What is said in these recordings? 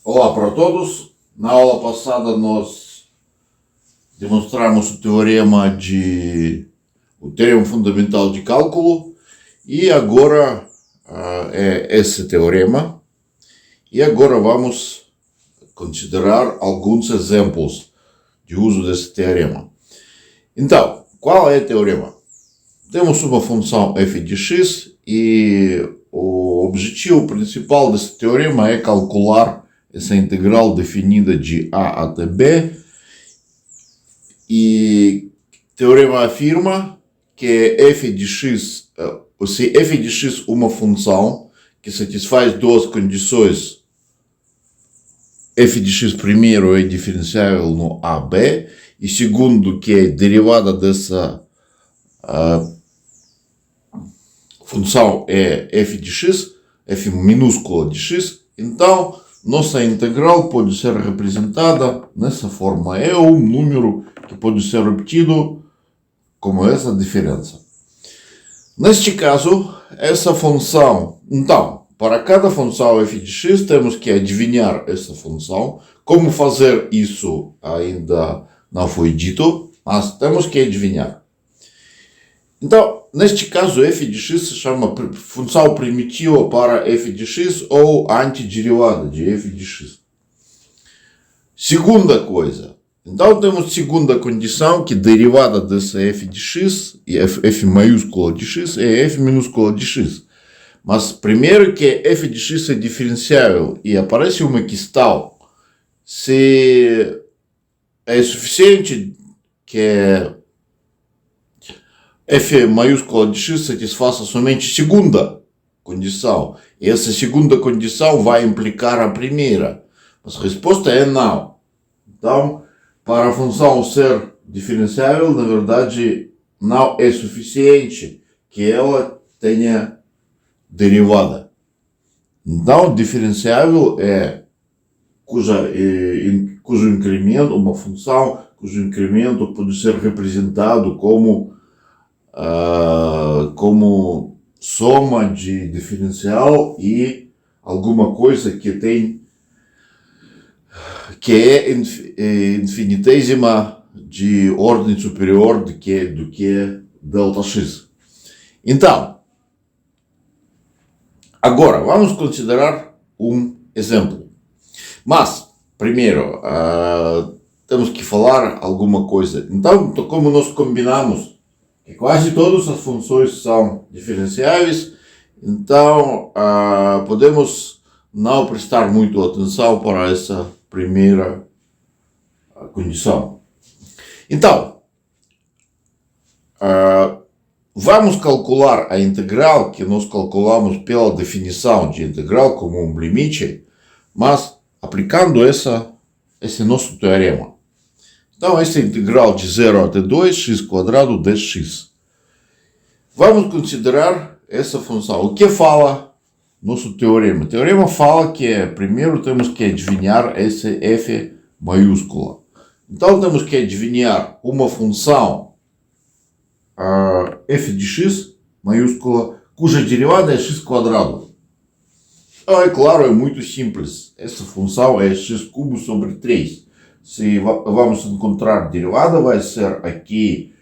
Olá para todos. Na aula passada nós demonstramos o teorema fundamental de cálculo e agora é esse teorema. E agora vamos considerar alguns exemplos de uso desse teorema. Então, qual é o teorema? Temos uma função f de x e o objetivo principal desse teorema é calcular essa integral definida de a até b. E o teorema afirma que f de x, se f de x uma função que satisfaz duas condições, f de x primeiro é diferenciável no AB, e segundo que a derivada dessa função é f de x, f minúscula de x, então nossa integral pode ser representada nessa forma. É um número que pode ser obtido como essa diferença. Neste caso, essa função, então, para cada função f de x, temos que adivinhar essa função. Como fazer isso ainda não foi dito, mas temos que adivinhar. Então, neste caso, f de x se chama função primitiva para f de x ou antiderivada de f de x. Segunda coisa, então temos segunda condição, que derivada dessa f de x, e f maiúscula de x, é f minúscula de x. Mas primeiro que f de x é diferenciável e aparece uma questão se é suficiente que f maiúscula de x satisfaça somente segunda condição. E essa segunda condição vai implicar a primeira. Mas a resposta é não. Então, para a função ser diferenciável, na verdade, não é suficiente que ela tenha derivada. Então, diferenciável é cujo incremento, uma função cujo incremento pode ser representado como soma de diferencial e alguma coisa que é infinitésima de ordem superior do que delta x. Então, agora vamos considerar um exemplo. Mas, primeiro, temos que falar alguma coisa. Então, como nós combinamos que quase todas as funções são diferenciáveis, então podemos não prestar muito atenção para essa primeira condição. Então, vamos calcular a integral que nós calculamos pela definição de integral como um limite, mas aplicando esse nosso teorema. Então, essa integral de 0 até 2, x quadrado dx. Vamos considerar essa função. O que fala nosso teorema? O teorema fala que primeiro temos que adivinhar esse f maiúscula. Então, temos que adivinhar uma função f de x maiúscula, cuja derivada é x quadrado. É claro, é muito simples. Essa função é x cubo sobre 3. Se vamos encontrar derivada, vai ser aqui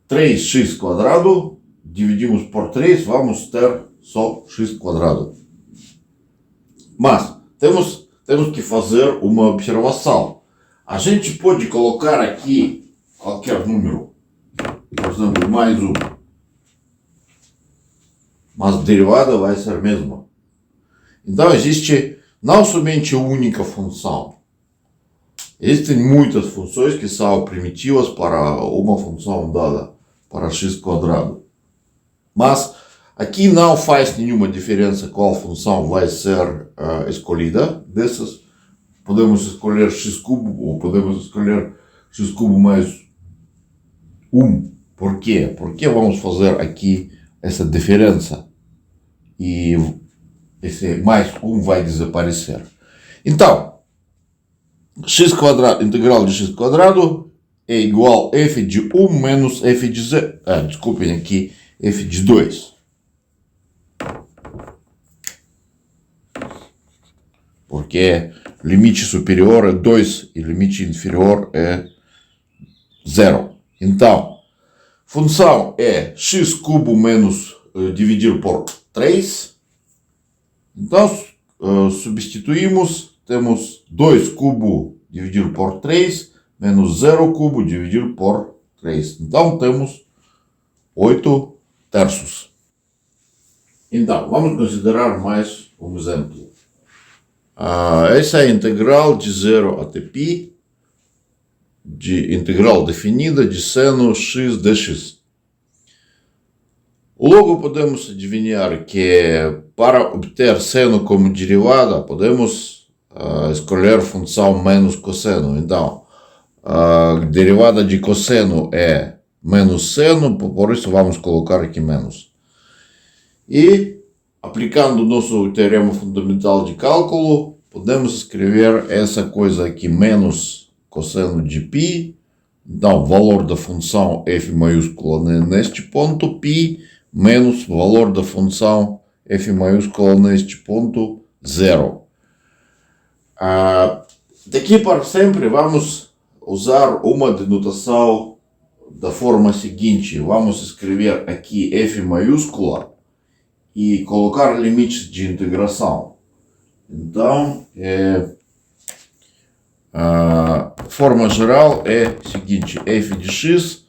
3x quadrado, dividimos por 3, vamos ter só x quadrado. Mas temos que fazer uma observação. A gente pode colocar aqui qualquer número, por exemplo, mais 1. Mas a derivada vai ser a mesma. Então existe não somente uma única função. Existem muitas funções que são primitivas para uma função dada, para x quadrado. Mas aqui não faz nenhuma diferença qual função vai ser escolhida. Dessas, podemos escolher x cubo ou podemos escolher x cubo mais 1. Por quê? Porque vamos fazer aqui essa diferença. E esse mais 1 vai desaparecer. Então, x quadrado, integral de x quadrado é igual a f de 1 menos f de 0. Desculpem aqui, f de 2. Porque limite superior é 2 e limite inferior é 0. Então, função é x cubo menos dividir por 3. Então, substituímos, temos 2 cubo dividido por 3 menos 0 cubo dividido por 3. Então, temos 8 terços. Então, vamos considerar mais um exemplo. Essa é a integral de 0 até π, de integral definida de seno x dx. Logo podemos adivinhar que para obter seno como derivada, podemos escolher função menos cosseno. Então, a derivada de cosseno é menos seno, por isso vamos colocar aqui menos. E, aplicando o nosso teorema fundamental de cálculo, podemos escrever essa coisa aqui, menos cosseno de π. Então, valor da função f maiúscula neste ponto, π, menos valor da função f maiúscula neste ponto, 0. Daqui para sempre vamos usar uma denotação da forma seguinte. Vamos escrever aqui f maiúscula e colocar limites de integração. Então, a forma geral é a seguinte: f de x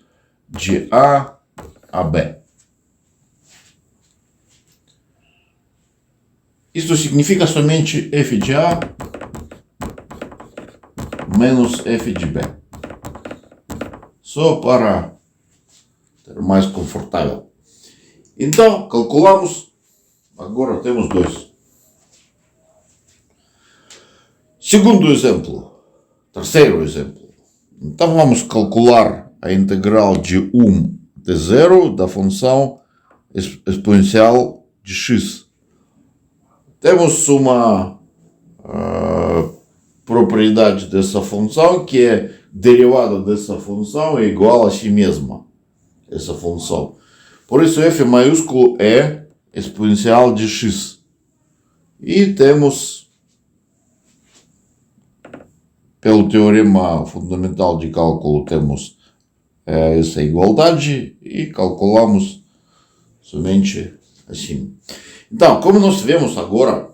de a a b. Isto significa somente f de a menos f de b. Só para ter mais confortável. Então, calculamos. Agora temos 2. Segundo exemplo. Terceiro exemplo. Então, vamos calcular a integral de 1 até 0 da função exponencial de x. Temos uma propriedade dessa função que é derivada dessa função é igual a si mesma. Essa função. Por isso, f maiúsculo é exponencial de x. E temos, pelo teorema fundamental de cálculo, temos essa igualdade e calculamos somente assim. Então, como nós vemos agora,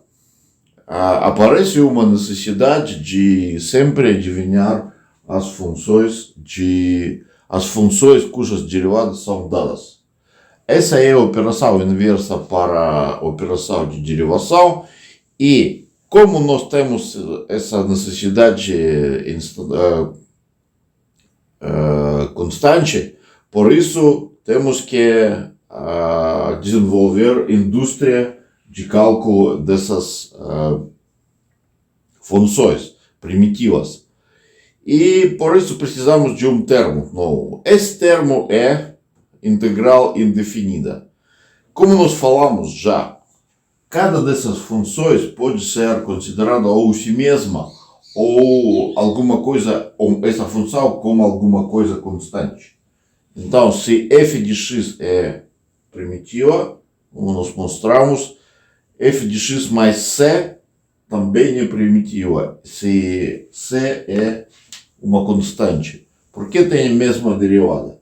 aparece uma necessidade de sempre adivinhar as funções cujas derivadas são dadas. Essa é a operação inversa para a operação de derivação e como nós temos essa necessidade constante, por isso temos que desenvolver indústria de cálculo dessas funções primitivas. E por isso precisamos de um termo novo. Esse termo é integral indefinida. Como nós falamos já, cada dessas funções pode ser considerada ou si mesma ou alguma coisa, ou essa função como alguma coisa constante. Então, se f de x é primitiva, como nós mostramos, f de x mais c também é primitiva, se c é uma constante, porque tem a mesma derivada.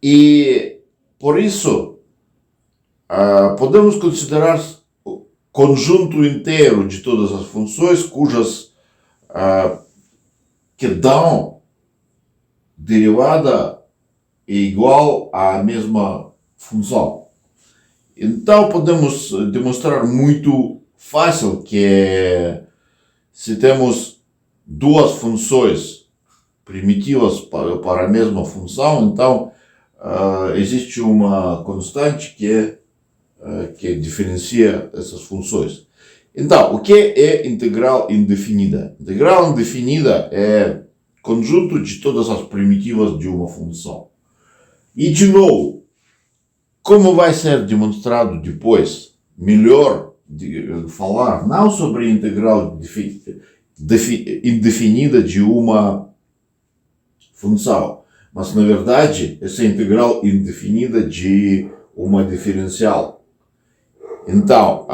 E, por isso, podemos considerar o conjunto inteiro de todas as funções cujas que dão derivada é igual à mesma função. Então, podemos demonstrar muito fácil que se temos duas funções primitivas para a mesma função, então existe uma constante que diferencia essas funções. Então, o que é integral indefinida? Integral indefinida é conjunto de todas as primitivas de uma função. E, de novo, como vai ser demonstrado depois, melhor falar não sobre integral indefinida de uma função, mas, na verdade, essa integral indefinida de uma diferencial. Então,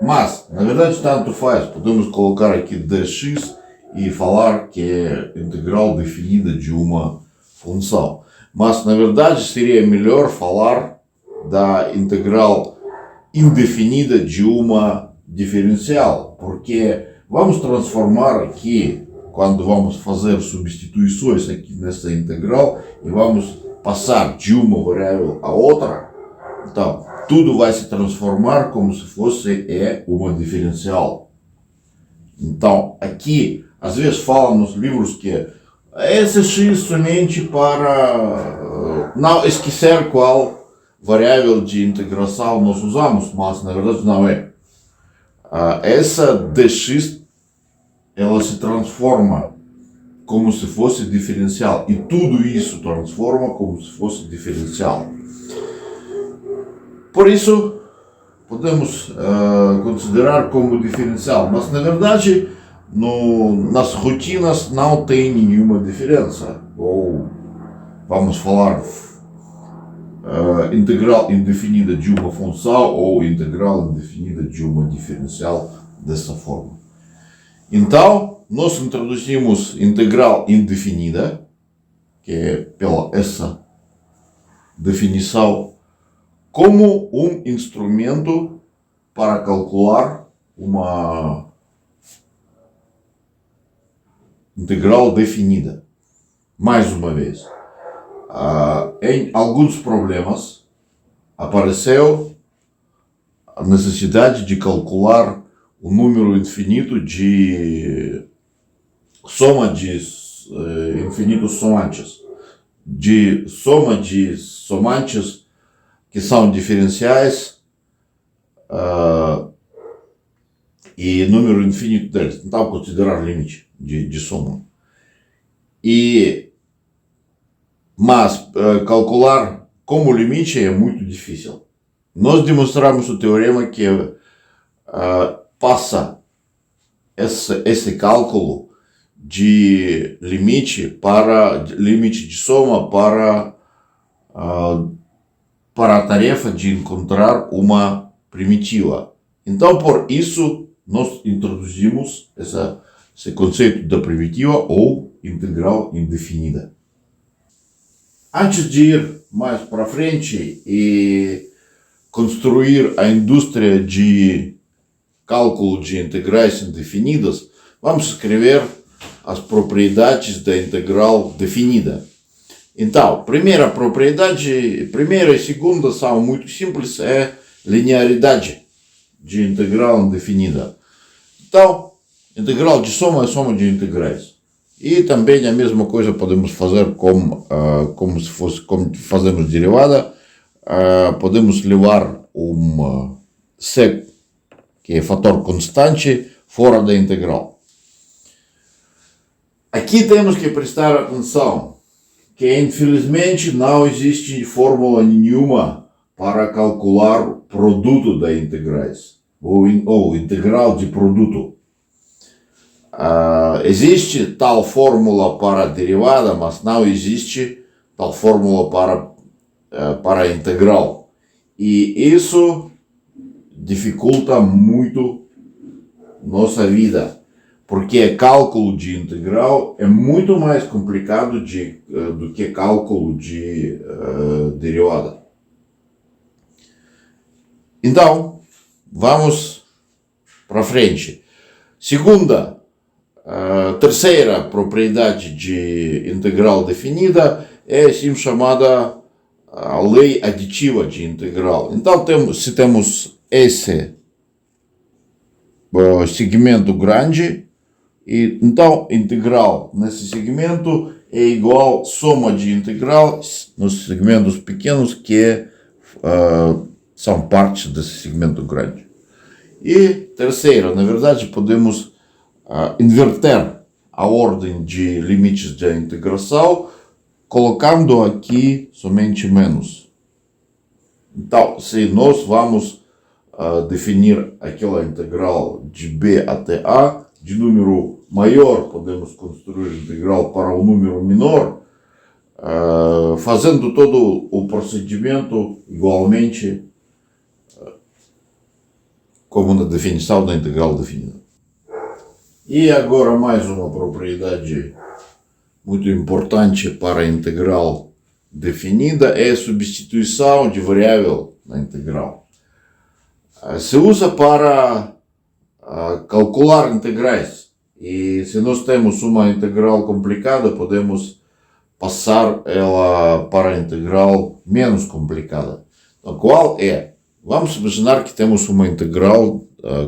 mas, na verdade, tanto faz. Podemos colocar aqui dx e falar que é integral definida de uma função. Mas, na verdade, seria melhor falar da integral indefinida de uma diferencial, porque vamos transformar aqui, quando vamos fazer substituições aqui nessa integral, e vamos passar de uma variável a outra, então, tudo vai se transformar como se fosse uma diferencial. Então, aqui, às vezes falam nos livros que esse x somente para não esquecer qual variável de integração nós usamos, mas na verdade não é. Essa dx, ela se transforma como se fosse diferencial, e tudo isso transforma como se fosse diferencial. Por isso, podemos considerar como diferencial, mas na verdade nas rotinas não tem nenhuma diferença. Ou vamos falar integral indefinida de uma função ou integral indefinida de uma diferencial dessa forma. Então, nós introduzimos integral indefinida, que é pela essa definição, como um instrumento para calcular uma integral definida. Mais uma vez, em alguns problemas apareceu a necessidade de calcular o número infinito de soma de infinitos somantes, de soma de somantes que são diferenciais e número infinito deles. Então, considerar limite de soma. Mas calcular como limite é muito difícil. Nós demonstramos o teorema que passa esse cálculo de limite de soma para a tarefa de encontrar uma primitiva. Então, por isso, nós introduzimos esse conceito da primitiva ou integral indefinida. Antes de ir mais para frente e construir a indústria de cálculo de integrais indefinidas, vamos escrever as propriedades da integral definida. Então, primeira e segunda são muito simples, é linearidade de integral indefinida. Então, integral de soma é soma de integrais. E também a mesma coisa podemos fazer como fazemos derivada. Podemos levar c, que é fator constante, fora da integral. Aqui temos que prestar atenção que, infelizmente, não existe fórmula nenhuma para calcular o produto das integrais, ou integral de produto. Existe tal fórmula para a derivada, mas não existe tal fórmula para a integral. E isso dificulta muito nossa vida, porque cálculo de integral é muito mais complicado do que cálculo de derivada. Então, vamos para frente. Terceira propriedade de integral definida é assim chamada a lei aditiva de integral. Então, se temos esse segmento grande, então integral nesse segmento é igual a soma de integral nos segmentos pequenos que são partes desse segmento grande. E terceira, na verdade, podemos inverter a ordem de limites da integração, colocando aqui somente menos. Então, se nós vamos definir aquela integral de b até a, de número maior, podemos construir integral para um número menor, fazendo todo o procedimento igualmente como na definição da integral definida. E agora mais uma propriedade muito importante para a integral definida é a substituição de variável na integral. Se usa para calcular integrais, e se nós temos uma integral complicada, podemos passar ela para a integral menos complicada. Então, qual é? Vamos imaginar que temos uma integral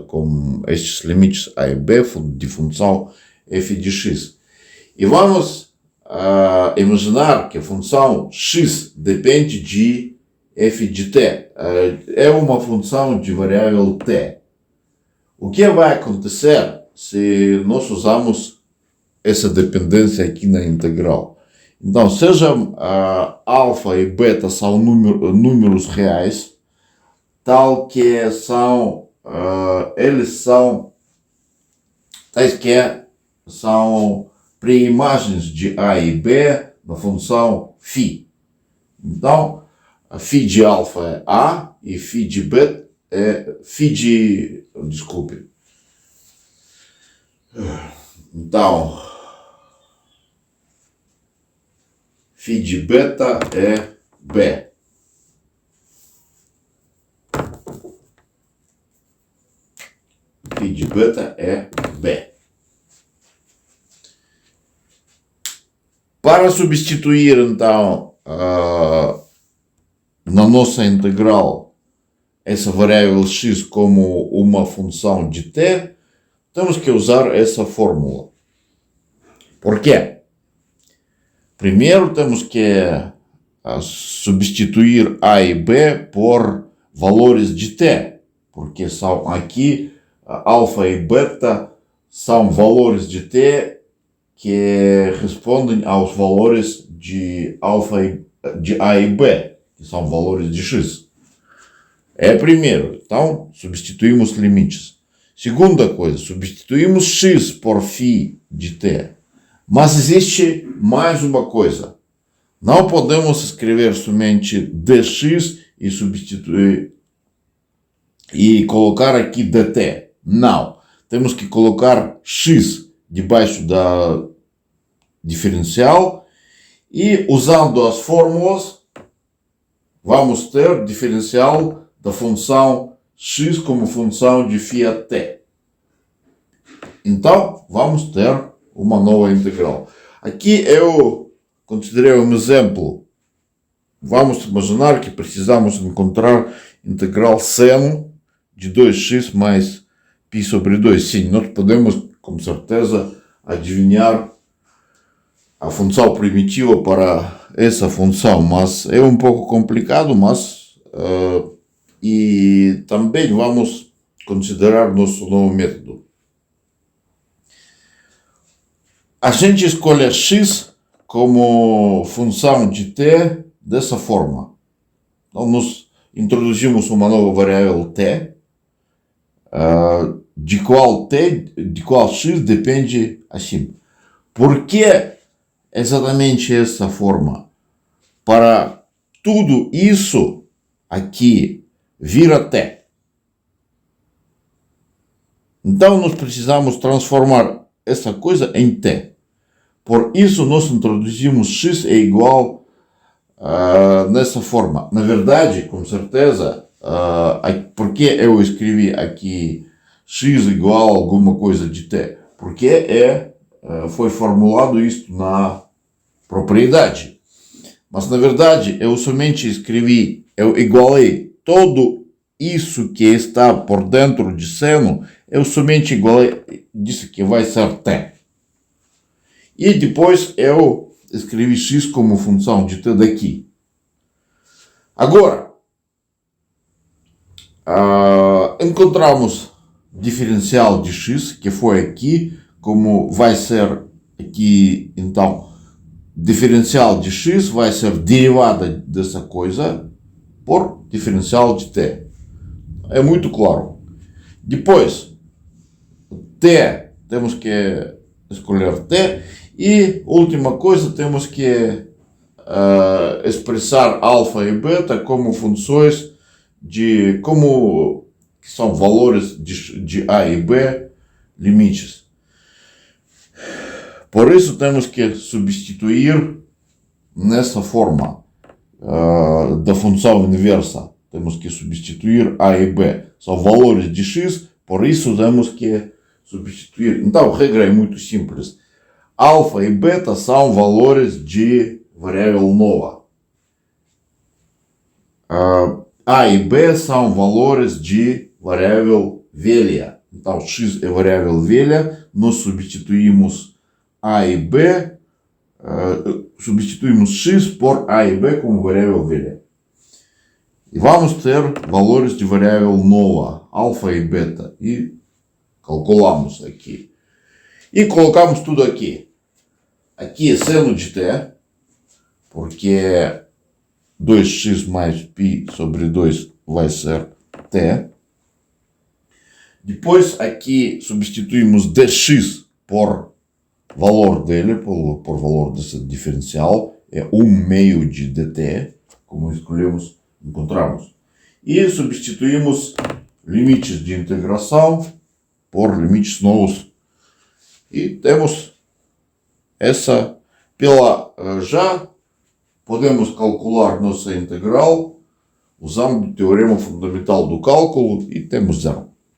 com estes limites a e b de função f de x. E vamos imaginar que a função x depende de f de t. É uma função de variável t. O que vai acontecer se nós usamos essa dependência aqui na integral? Então, seja alfa e beta são números reais, tal que são, eles são, tais que são preimagens de a e b na função φ. Então, a φ de alfa é a e φ de beta é φ de, desculpe. Então, φ de beta é b. Φ de beta é b. Para substituir, então, na nossa integral, essa variável x como uma função de t, temos que usar essa fórmula. Por quê? Primeiro, temos que substituir a e b por valores de t, porque são aqui alfa e beta são valores de t que respondem aos valores de alfa de a e b, que são valores de x. É primeiro, então substituímos limites. Segunda coisa, substituímos x por φ de t. Mas existe mais uma coisa. Não podemos escrever somente dx e substituir e colocar aqui dt. Não. Temos que colocar x debaixo da diferencial e, usando as fórmulas, vamos ter diferencial da função x como função de φ a t. Então, vamos ter uma nova integral. Aqui eu considerei um exemplo. Vamos imaginar que precisamos encontrar integral seno de 2x mais π sobre 2. Sim, nós podemos, com certeza, adivinhar a função primitiva para essa função, mas é um pouco complicado, mas e também vamos considerar nosso novo método. A gente escolhe x como função de t dessa forma. Então, nós introduzimos uma nova variável t, de qual x depende assim. Por que exatamente essa forma? Para tudo isso aqui vira t. Então, nós precisamos transformar essa coisa em t. Por isso, nós introduzimos x é igual nessa forma. Na verdade, com certeza, porque eu escrevi aqui x igual a alguma coisa de t? Porque foi formulado isto na propriedade. Mas, na verdade, eu somente escrevi, eu igualei todo isso que está por dentro de seno, eu somente igualei, disse que vai ser t. E depois eu escrevi x como função de t daqui. Agora, encontramos diferencial de x, que foi aqui, como vai ser aqui, então, diferencial de x vai ser derivada dessa coisa por diferencial de t. É muito claro. Depois, t, temos que escolher t. E, última coisa, temos que expressar alfa e beta como funções como que são valores de A e B limites. Por isso temos que substituir nessa forma da função inversa. Temos que substituir A e B. São valores de x, por isso temos que substituir. Então, a regra é muito simples. Alfa e beta são valores de variável nova. A e B são valores de variável velha. Então, x é variável velha, nós substituímos A e B, substituímos x por A e B como variável velha. E vamos ter valores de variável nova, alfa e beta, e calculamos aqui. E colocamos tudo aqui. Aqui é seno de t, porque 2x mais π sobre 2 vai ser t. Depois aqui substituímos dx por valor dele, por valor desse diferencial, é 1/2 de dt, como escolhemos, encontramos. E substituímos limites de integração por limites novos. E temos essa, já podemos calcular nossa integral usando o teorema fundamental do cálculo e temos zero.